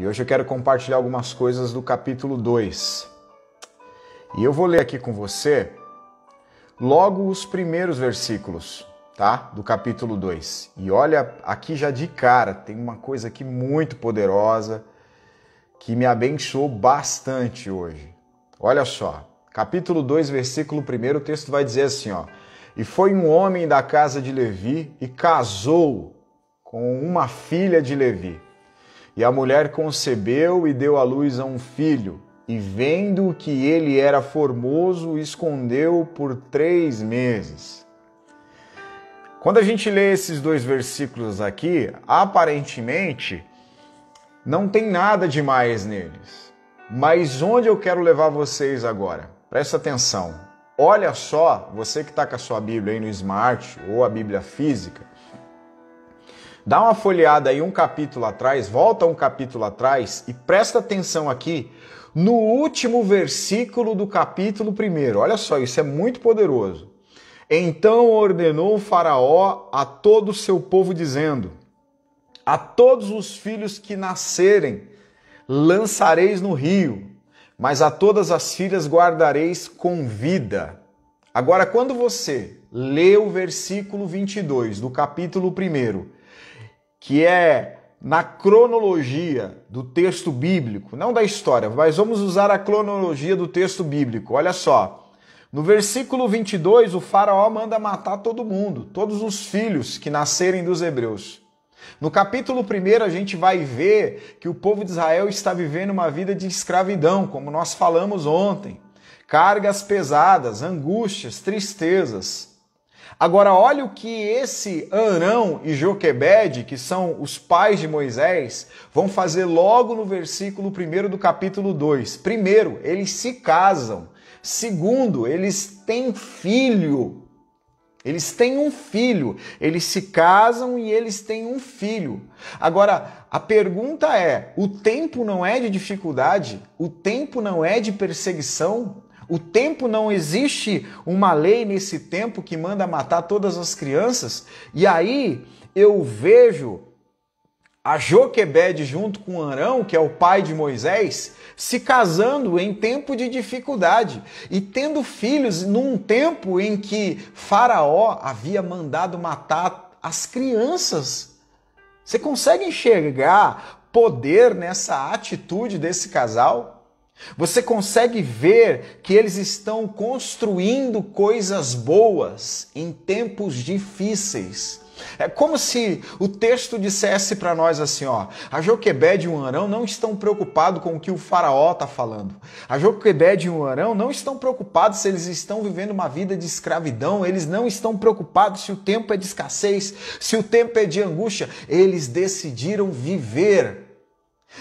E hoje eu quero compartilhar algumas coisas do capítulo 2. E eu vou ler aqui com você logo os primeiros versículos, tá? Do capítulo 2. E olha, aqui já de cara, tem uma coisa aqui muito poderosa que me abençoou bastante hoje. Olha só, capítulo 2, versículo 1, o texto vai dizer assim, ó: E foi um homem da casa de Levi e casou com uma filha de Levi. E a mulher concebeu e deu à luz a um filho, e vendo que ele era formoso, o escondeu por 3 meses. Quando a gente lê esses 2 versículos aqui, aparentemente não tem nada demais neles. Mas onde eu quero levar vocês agora? Presta atenção. Olha só, você que está com a sua Bíblia aí no Smart ou a Bíblia física, dá uma folheada aí um capítulo atrás, volta um capítulo atrás e presta atenção aqui no último versículo do capítulo 1. Olha só, isso é muito poderoso. Então ordenou o Faraó a todo o seu povo, dizendo: A todos os filhos que nascerem lançareis no rio, mas a todas as filhas guardareis com vida. Agora, quando você lê o versículo 22 do capítulo 1, que é na cronologia do texto bíblico, não da história, mas vamos usar a cronologia do texto bíblico. Olha só, no versículo 22, o Faraó manda matar todo mundo, todos os filhos que nascerem dos hebreus. No capítulo 1, a gente vai ver que o povo de Israel está vivendo uma vida de escravidão, como nós falamos ontem. Cargas pesadas, angústias, tristezas. Agora, olha o que esse Arão e Joquebede, que são os pais de Moisés, vão fazer logo no versículo 1 do capítulo 2. Primeiro, eles se casam. Segundo, eles têm filho. Eles têm um filho. Eles se casam e eles têm um filho. Agora, a pergunta é, o tempo não é de dificuldade? O tempo não é de perseguição? O tempo não existe uma lei nesse tempo que manda matar todas as crianças? E aí eu vejo a Joquebede junto com Arão, que é o pai de Moisés, se casando em tempo de dificuldade e tendo filhos num tempo em que Faraó havia mandado matar as crianças. Você consegue enxergar poder nessa atitude desse casal? Você consegue ver que eles estão construindo coisas boas em tempos difíceis. É como se o texto dissesse para nós assim, ó: a Joquebede e o Arão não estão preocupados com o que o Faraó está falando. A Joquebede e o Arão não estão preocupados se eles estão vivendo uma vida de escravidão. Eles não estão preocupados se o tempo é de escassez, se o tempo é de angústia. Eles decidiram viver.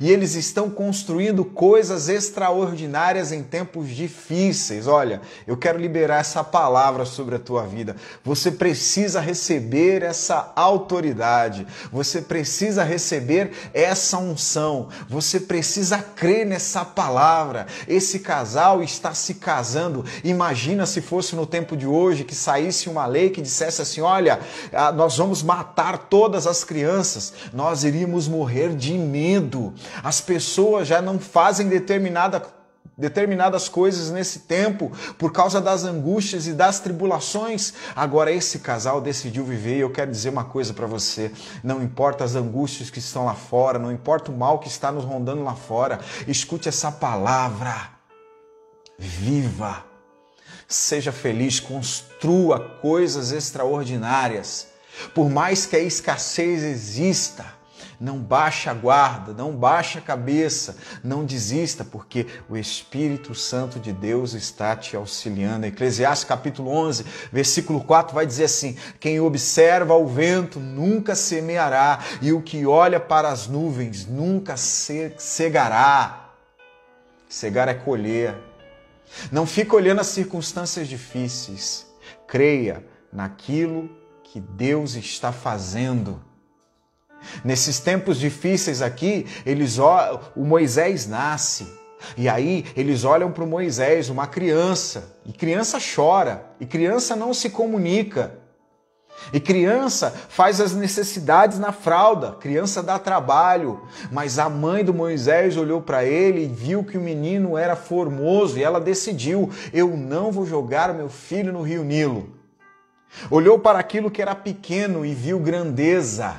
E eles estão construindo coisas extraordinárias em tempos difíceis. Olha, eu quero liberar essa palavra sobre a tua vida. Você precisa receber essa autoridade. Você precisa receber essa unção. Você precisa crer nessa palavra. Esse casal está se casando. Imagina se fosse no tempo de hoje que saísse uma lei que dissesse assim: olha, nós vamos matar todas as crianças. Nós iríamos morrer de medo. As pessoas já não fazem determinadas coisas nesse tempo por causa das angústias e das tribulações. Agora esse casal decidiu viver e eu quero dizer uma coisa para você: não importa as angústias que estão lá fora, não importa o mal que está nos rondando lá fora, escute essa palavra. Viva, seja feliz, construa coisas extraordinárias. Por mais que a escassez exista, não baixe a guarda, não baixe a cabeça, não desista, porque o Espírito Santo de Deus está te auxiliando. Eclesiastes capítulo 11, versículo 4 vai dizer assim: quem observa o vento nunca semeará, e o que olha para as nuvens nunca cegará. Cegar é colher. Não fique olhando as circunstâncias difíceis. Creia naquilo que Deus está fazendo. Nesses tempos difíceis aqui, o Moisés nasce. E aí eles olham para o Moisés, uma criança. E criança chora. E criança não se comunica. E criança faz as necessidades na fralda, criança dá trabalho. Mas a mãe do Moisés olhou para ele e viu que o menino era formoso e ela decidiu: eu não vou jogar o meu filho no rio Nilo. Olhou para aquilo que era pequeno e viu grandeza.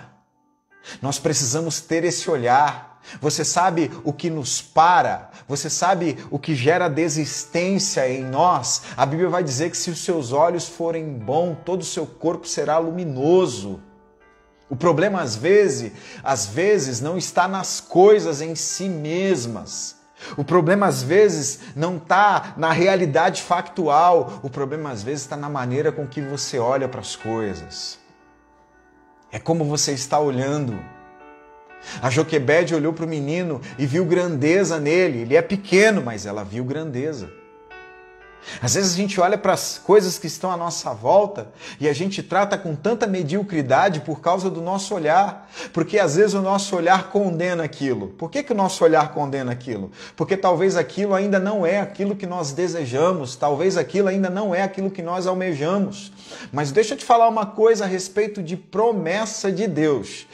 Nós precisamos ter esse olhar. Você sabe o que nos para? Você sabe o que gera desistência em nós? A Bíblia vai dizer que se os seus olhos forem bons, todo o seu corpo será luminoso. O problema às vezes não está nas coisas em si mesmas. O problema às vezes não está na realidade factual. O problema às vezes está na maneira com que você olha para as coisas. É como você está olhando. A Joquebede olhou para o menino e viu grandeza nele. Ele é pequeno, mas ela viu grandeza. Às vezes a gente olha para as coisas que estão à nossa volta e a gente trata com tanta mediocridade por causa do nosso olhar. Porque às vezes o nosso olhar condena aquilo. Por que o nosso olhar condena aquilo? Porque talvez aquilo ainda não é aquilo que nós desejamos. Talvez aquilo ainda não é aquilo que nós almejamos. Mas deixa eu te falar uma coisa a respeito de promessa de Deus.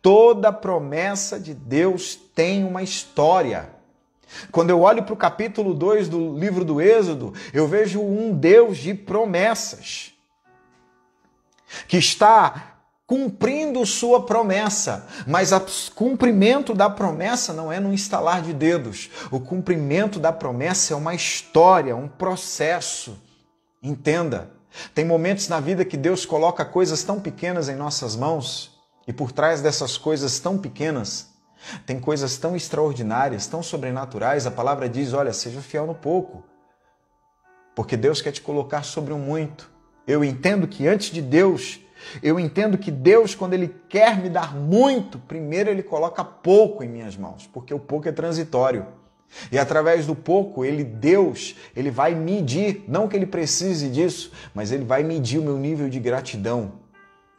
Toda promessa de Deus tem uma história. Quando eu olho para o capítulo 2 do livro do Êxodo, eu vejo um Deus de promessas, que está cumprindo sua promessa, mas o cumprimento da promessa não é num estalar de dedos. O cumprimento da promessa é uma história, um processo. Entenda, tem momentos na vida que Deus coloca coisas tão pequenas em nossas mãos, e por trás dessas coisas tão pequenas, tem coisas tão extraordinárias, tão sobrenaturais. A palavra diz, olha, seja fiel no pouco, porque Deus quer te colocar sobre um muito. Eu entendo que Deus, quando Ele quer me dar muito, primeiro Ele coloca pouco em minhas mãos, porque o pouco é transitório. E através do pouco, Deus vai medir, não que Ele precise disso, mas Ele vai medir o meu nível de gratidão.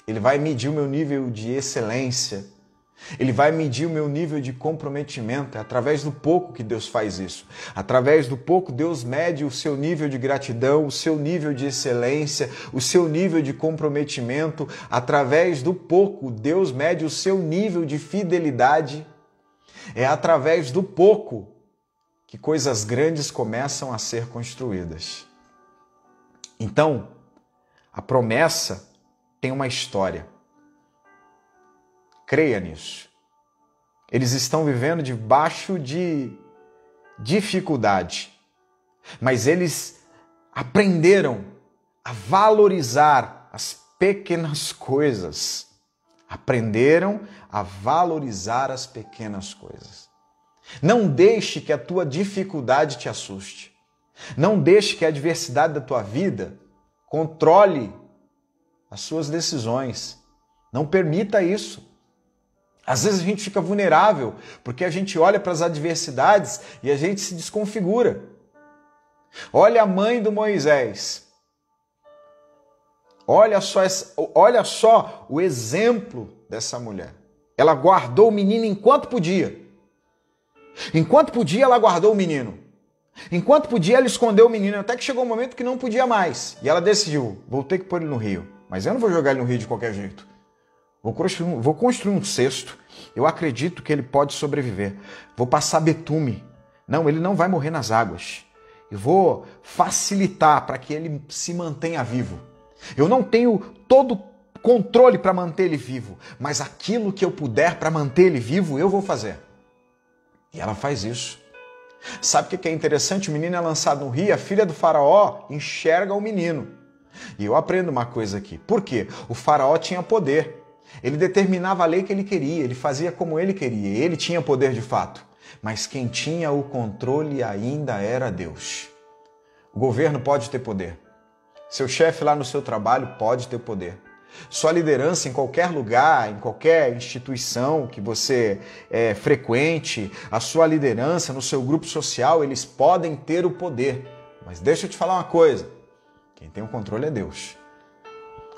Ele vai medir o meu nível de excelência. Ele vai medir o meu nível de comprometimento. É através do pouco que Deus faz isso. Através do pouco, Deus mede o seu nível de gratidão, o seu nível de excelência, o seu nível de comprometimento. Através do pouco, Deus mede o seu nível de fidelidade. É através do pouco que coisas grandes começam a ser construídas. Então, a promessa tem uma história. Creia nisso. Eles estão vivendo debaixo de dificuldade, mas eles aprenderam a valorizar as pequenas coisas. Aprenderam a valorizar as pequenas coisas. Não deixe que a tua dificuldade te assuste. Não deixe que a adversidade da tua vida controle as suas decisões. Não permita isso. Às vezes a gente fica vulnerável porque a gente olha para as adversidades e a gente se desconfigura. Olha a mãe do Moisés. Olha só o exemplo dessa mulher. Ela guardou o menino enquanto podia. Enquanto podia, ela guardou o menino. Enquanto podia, ela escondeu o menino, até que chegou um momento que não podia mais. E ela decidiu, vou ter que pôr ele no rio. Mas eu não vou jogar ele no rio de qualquer jeito. Vou construir um cesto. Eu acredito que ele pode sobreviver. Vou passar betume. Não, ele não vai morrer nas águas. Eu vou facilitar para que ele se mantenha vivo. Eu não tenho todo controle para manter ele vivo, mas aquilo que eu puder para manter ele vivo, eu vou fazer. E ela faz isso. Sabe o que é interessante? O menino é lançado no rio, a filha do faraó enxerga o menino. E eu aprendo uma coisa aqui. Por quê? O faraó tinha poder. Ele determinava a lei que ele queria, ele fazia como ele queria, ele tinha poder de fato. Mas quem tinha o controle ainda era Deus. O governo pode ter poder. Seu chefe lá no seu trabalho pode ter poder. Sua liderança em qualquer lugar, em qualquer instituição que você frequente, a sua liderança no seu grupo social, eles podem ter o poder. Mas deixa eu te falar uma coisa, quem tem o controle é Deus.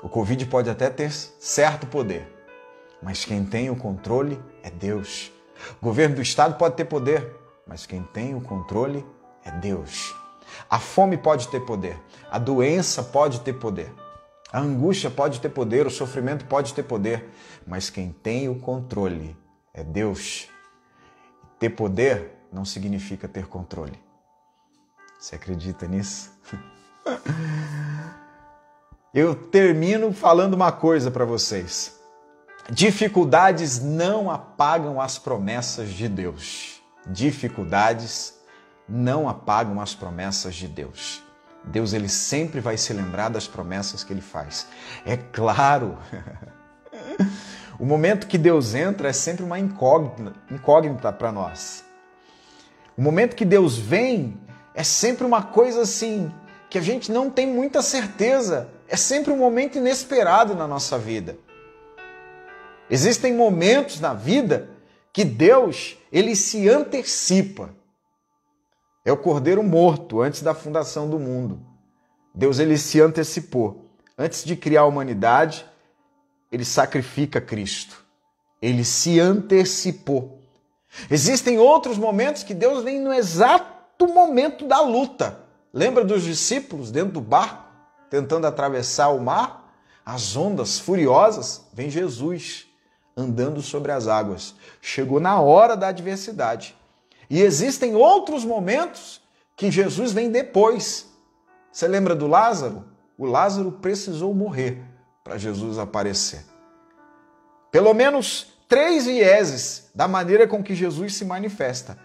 O Covid pode até ter certo poder, mas quem tem o controle é Deus. O governo do estado pode ter poder, mas quem tem o controle é Deus. A fome pode ter poder, a doença pode ter poder. A angústia pode ter poder, o sofrimento pode ter poder, mas quem tem o controle é Deus. Ter poder não significa ter controle. Você acredita nisso? Eu termino falando uma coisa para vocês. Dificuldades não apagam as promessas de Deus. Dificuldades não apagam as promessas de Deus. Deus, ele sempre vai se lembrar das promessas que ele faz. É claro. O momento que Deus entra é sempre uma incógnita para nós. O momento que Deus vem é sempre uma coisa assim, que a gente não tem muita certeza. É sempre um momento inesperado na nossa vida. Existem momentos na vida que Deus, ele se antecipa. É o cordeiro morto antes da fundação do mundo. Deus, ele se antecipou. Antes de criar a humanidade, ele sacrifica Cristo. Ele se antecipou. Existem outros momentos que Deus vem no exato momento da luta. Lembra dos discípulos dentro do barco, tentando atravessar o mar? As ondas furiosas, vem Jesus andando sobre as águas. Chegou na hora da adversidade. E existem outros momentos que Jesus vem depois. Você lembra do Lázaro? O Lázaro precisou morrer para Jesus aparecer. Pelo menos 3 vieses da maneira com que Jesus se manifesta.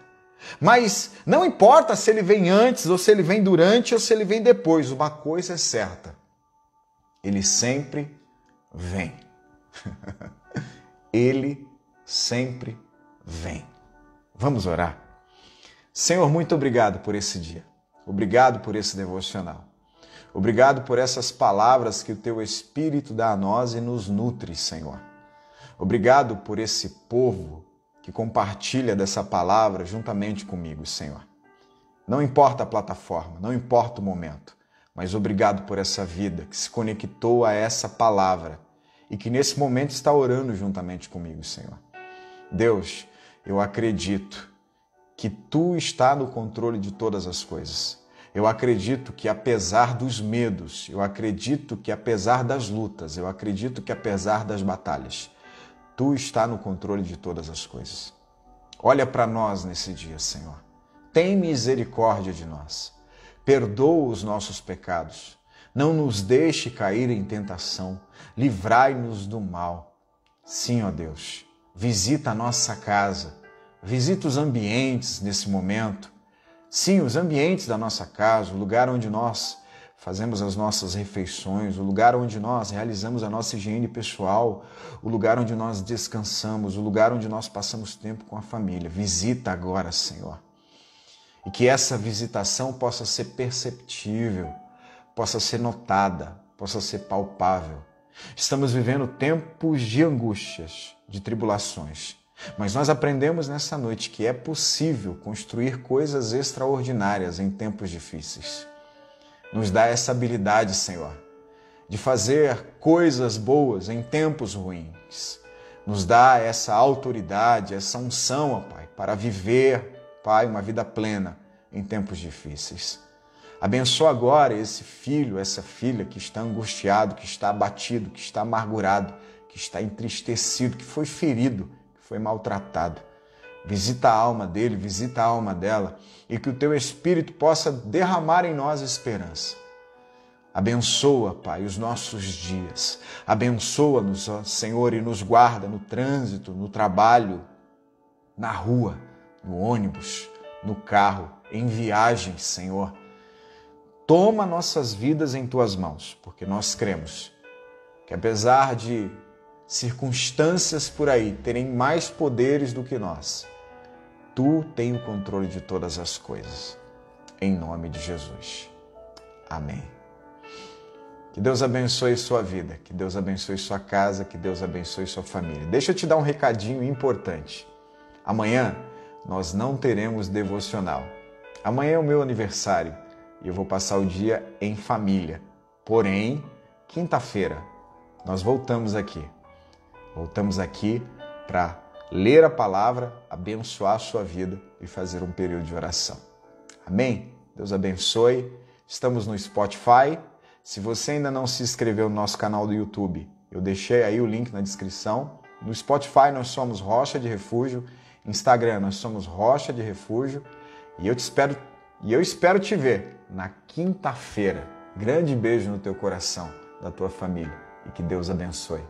Mas não importa se ele vem antes, ou se ele vem durante, ou se ele vem depois. Uma coisa é certa. Ele sempre vem. Ele sempre vem. Vamos orar? Senhor, muito obrigado por esse dia. Obrigado por esse devocional. Obrigado por essas palavras que o Teu Espírito dá a nós e nos nutre, Senhor. Obrigado por esse povo que compartilha dessa palavra juntamente comigo, Senhor. Não importa a plataforma, não importa o momento, mas obrigado por essa vida que se conectou a essa palavra e que nesse momento está orando juntamente comigo, Senhor. Deus, eu acredito que Tu está no controle de todas as coisas. Eu acredito que apesar dos medos, eu acredito que apesar das lutas, eu acredito que apesar das batalhas, Tu está no controle de todas as coisas. Olha para nós nesse dia, Senhor. Tem misericórdia de nós. Perdoa os nossos pecados. Não nos deixe cair em tentação. Livrai-nos do mal. Sim, ó Deus, visita a nossa casa. Visita os ambientes nesse momento. Sim, os ambientes da nossa casa, o lugar onde nós fazemos as nossas refeições, o lugar onde nós realizamos a nossa higiene pessoal, o lugar onde nós descansamos, o lugar onde nós passamos tempo com a família. Visita agora, Senhor. E que essa visitação possa ser perceptível, possa ser notada, possa ser palpável. Estamos vivendo tempos de angústias, de tribulações. Mas nós aprendemos nessa noite que é possível construir coisas extraordinárias em tempos difíceis. Nos dá essa habilidade, Senhor, de fazer coisas boas em tempos ruins. Nos dá essa autoridade, essa unção, ó Pai, para viver, Pai, uma vida plena em tempos difíceis. Abençoa agora esse filho, essa filha que está angustiado, que está abatido, que está amargurado, que está entristecido, que foi ferido, foi maltratado. Visita a alma dele, visita a alma dela e que o Teu Espírito possa derramar em nós esperança. Abençoa, Pai, os nossos dias. Abençoa-nos, ó Senhor, e nos guarda no trânsito, no trabalho, na rua, no ônibus, no carro, em viagem, Senhor. Toma nossas vidas em Tuas mãos, porque nós cremos que apesar de circunstâncias por aí terem mais poderes do que nós, Tu tem o controle de todas as coisas. Em nome de Jesus. Amém. Que Deus abençoe sua vida, que Deus abençoe sua casa, que Deus abençoe sua família. Deixa eu te dar um recadinho importante. Amanhã nós não teremos devocional. Amanhã é o meu aniversário e eu vou passar o dia em família. Porém, quinta-feira, nós voltamos aqui. Voltamos aqui para ler a palavra, abençoar a sua vida e fazer um período de oração. Amém? Deus abençoe. Estamos no Spotify. Se você ainda não se inscreveu no nosso canal do YouTube, eu deixei aí o link na descrição. No Spotify nós somos Rocha de Refúgio, Instagram nós somos Rocha de Refúgio, e eu espero te ver na quinta-feira. Grande beijo no teu coração, da tua família, e que Deus abençoe.